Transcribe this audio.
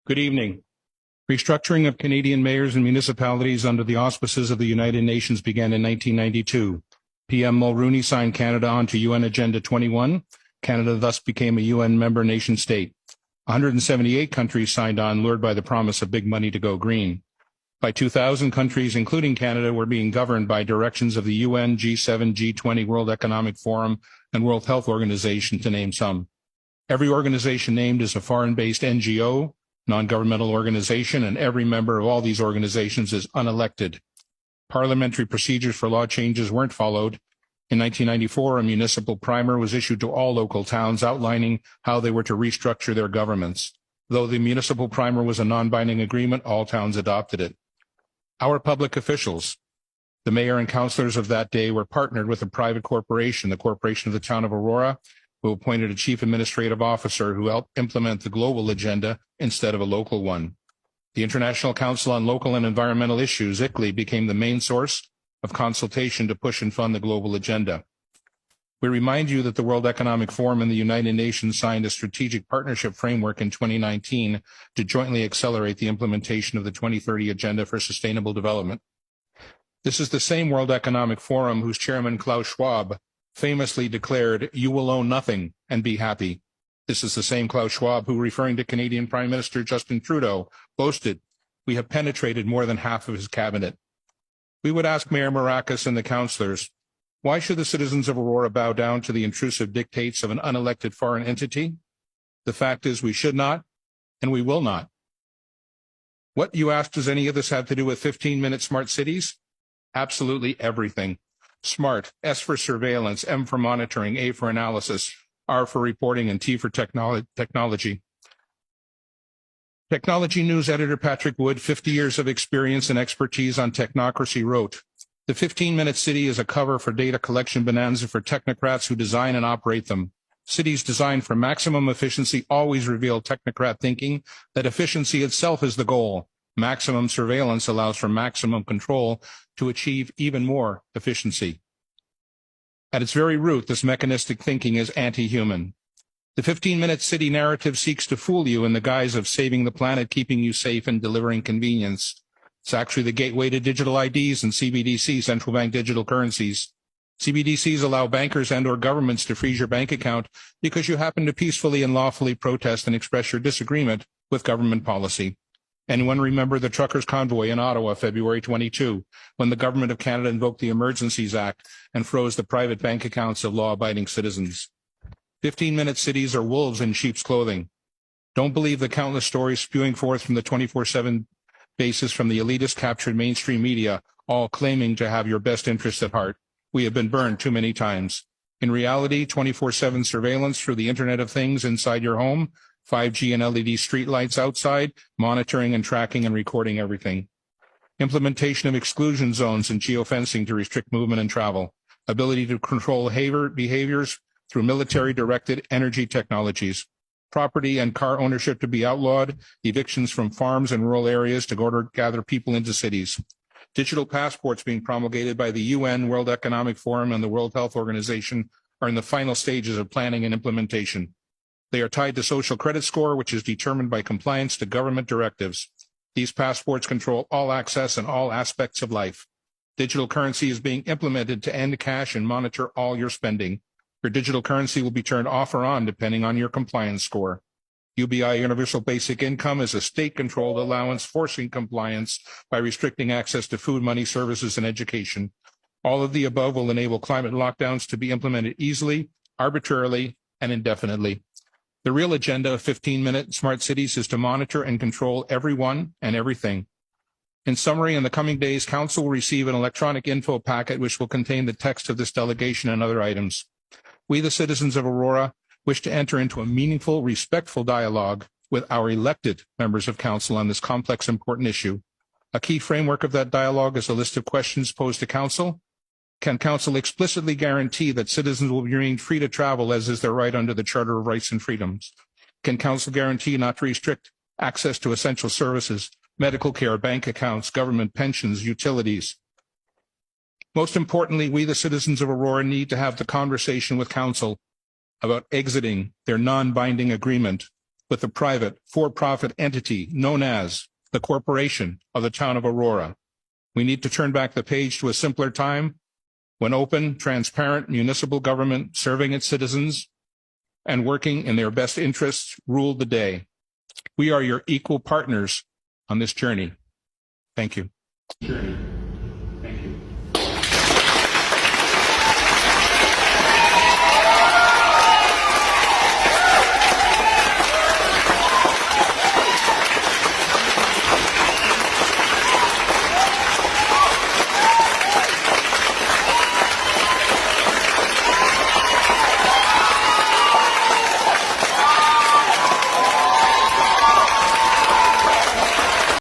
Good evening. Restructuring of Canadian mayors and municipalities under the auspices of the United Nations began in 1992. PM Mulroney signed Canada onto UN Agenda 21. Canada thus became a UN member nation state. 178 countries signed on, lured by the promise of big money to go green. By 2000, countries, including Canada, were being governed by directions of the UN, G7, G20, World Economic Forum, and World Health Organization, to name some. Every organization named is a foreign-based NGO, non-governmental organization, and every member of all these organizations is unelected. Parliamentary procedures for law changes weren't followed. In 1994, a municipal primer was issued to all local towns outlining how they were to restructure their governments. Though the municipal primer was a non-binding agreement, all towns adopted it. Our public officials, the mayor and councillors of that day, were partnered with a private corporation, the Corporation of the Town of Aurora, who appointed a chief administrative officer who helped implement the global agenda instead of a local one. The International Council on Local and Environmental Issues, ICLEI, became the main source of consultation to push and fund the global agenda. We remind you that the World Economic Forum and the United Nations signed a strategic partnership framework in 2019 to jointly accelerate the implementation of the 2030 Agenda for Sustainable Development. This is the same World Economic Forum whose chairman, Klaus Schwab, famously declared, "You will own nothing and be happy." This is the same Klaus Schwab who, referring to Canadian Prime Minister Justin Trudeau, boasted, "We have penetrated more than half of his cabinet." We would ask Mayor Maracas and the councillors, why should the citizens of Aurora bow down to the intrusive dictates of an unelected foreign entity? The fact is we should not, and we will not. What, you ask, does any of this have to do with 15-minute smart cities? Absolutely everything. SMART, S for surveillance, M for monitoring, A for analysis, R for reporting, and T for technology. Technology News editor Patrick Wood, 50 years of experience and expertise on technocracy, wrote, "The 15-minute city is a cover for data collection bonanza for technocrats who design and operate them. Cities designed for maximum efficiency always reveal technocrat thinking that efficiency itself is the goal. Maximum surveillance allows for maximum control to achieve even more efficiency." At its very root, this mechanistic thinking is anti-human. The 15-minute city narrative seeks to fool you in the guise of saving the planet, keeping you safe, and delivering convenience. It's actually the gateway to digital IDs and CBDC, central bank digital currencies. CBDCs allow bankers and or governments to freeze your bank account because you happen to peacefully and lawfully protest and express your disagreement with government policy. Anyone remember the truckers' convoy in Ottawa, February 22, when the Government of Canada invoked the Emergencies Act and froze the private bank accounts of law-abiding citizens? 15-minute cities are wolves in sheep's clothing. Don't believe the countless stories spewing forth from the 24/7 basis from the elitist captured mainstream media, all claiming to have your best interest at heart. We have been burned too many times. In reality, 24/7 surveillance through the Internet of Things inside your home, 5G and LED streetlights outside, monitoring and tracking and recording everything. Implementation of exclusion zones and geofencing to restrict movement and travel. Ability to control behaviors through military-directed energy technologies. Property and car ownership to be outlawed. Evictions from farms and rural areas to gather people into cities. Digital passports being promulgated by the UN, World Economic Forum, and the World Health Organization are in the final stages of planning and implementation. They are tied to social credit score, which is determined by compliance to government directives. These passports control all access and all aspects of life. Digital currency is being implemented to end cash and monitor all your spending. Your digital currency will be turned off or on depending on your compliance score. UBI Universal Basic Income is a state-controlled allowance forcing compliance by restricting access to food, money, services, and education. All of the above will enable climate lockdowns to be implemented easily, arbitrarily, and indefinitely. The real agenda of 15-minute smart cities is to monitor and control everyone and everything. In summary, in the coming days, Council will receive an electronic info packet which will contain the text of this delegation and other items. We, the citizens of Aurora, wish to enter into a meaningful, respectful dialogue with our elected members of Council on this complex, important issue. A key framework of that dialogue is a list of questions posed to Council. Can Council explicitly guarantee that citizens will remain free to travel as is their right under the Charter of Rights and Freedoms? Can Council guarantee not to restrict access to essential services, medical care, bank accounts, government pensions, utilities? Most importantly, we, the citizens of Aurora, need to have the conversation with Council about exiting their non-binding agreement with the private for-profit entity known as the Corporation of the Town of Aurora. We need to turn back the page to a simpler time when open, transparent municipal government serving its citizens and working in their best interests ruled the day. We are your equal partners on this journey. Thank you.